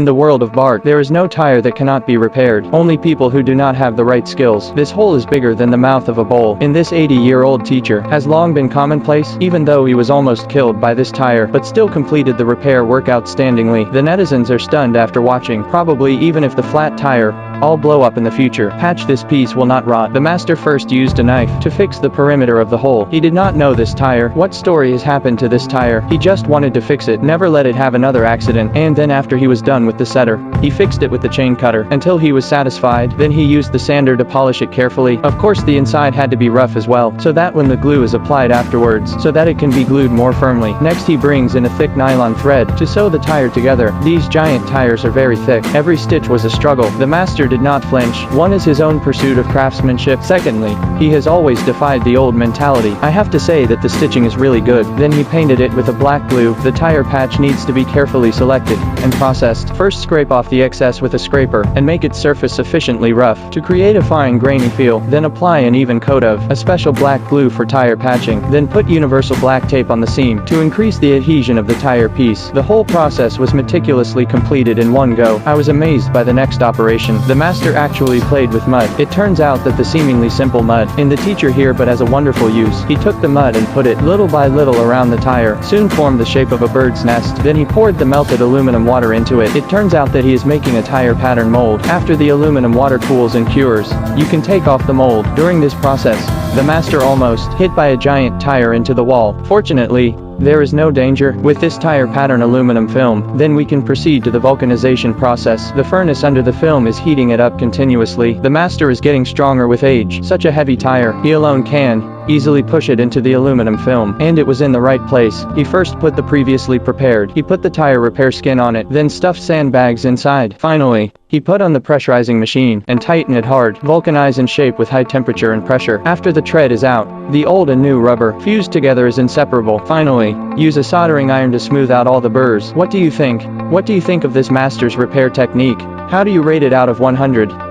In the world of Bart, there is no tire that cannot be repaired, only people who do not have the right skills. This hole is bigger than the mouth of a bowl. In this 80-year-old teacher, has long been commonplace, even though he was almost killed by this tire, but still completed the repair work outstandingly. The netizens are stunned after watching, probably even if the flat tire all blow up in the future. Patch this piece will not rot. The master first used a knife to fix the perimeter of the hole. He did not know this tire. What story has happened to this tire? He just wanted to fix it, never let it have another accident, and then after he was done with the setter, he fixed it with the chain cutter until he was satisfied. Then he used the sander to polish it carefully. Of course the inside had to be rough as well, so that when the glue is applied afterwards, so that it can be glued more firmly. Next he brings in a thick nylon thread to sew the tire together. These giant tires are very thick. Every stitch was a struggle. The master did not flinch. One is his own pursuit of craftsmanship. Secondly, he has always defied the old mentality. I have to say that the stitching is really good. Then he painted it with a black glue. The tire patch needs to be carefully selected and processed. First scrape off the excess with a scraper and make its surface sufficiently rough to create a fine grainy feel. Then apply an even coat of a special black glue for tire patching. Then put universal black tape on the seam to increase the adhesion of the tire piece. The whole process was meticulously completed in one go. I was amazed by the next operation. The master actually played with mud. It turns out that the seemingly simple mud in the teacher here but has a wonderful use. He took the mud and put it little by little around the tire, soon formed the shape of a bird's nest. Then he poured the melted aluminum water into it. It turns out that he is making a tire pattern mold. After the aluminum water cools and cures, you can take off the mold. During this process, the master almost hit by a giant tire into the wall. Fortunately, there is no danger with this tire pattern aluminum film. Then we can proceed to the vulcanization process. The furnace under the film is heating it up continuously. The master is getting stronger with age. Such a heavy tire, he alone can easily push it into the aluminum film, and it was in the right place. He first put the previously prepared. He put the tire repair skin on it, then stuffed sandbags inside. Finally, he put on the pressurizing machine and tighten it hard. Vulcanize and shape with high temperature and pressure. After the tread is out, the old and new rubber fused together is inseparable. Finally, use a soldering iron to smooth out all the burrs. What do you think? What do you think of this master's repair technique? How do you rate it out of 100?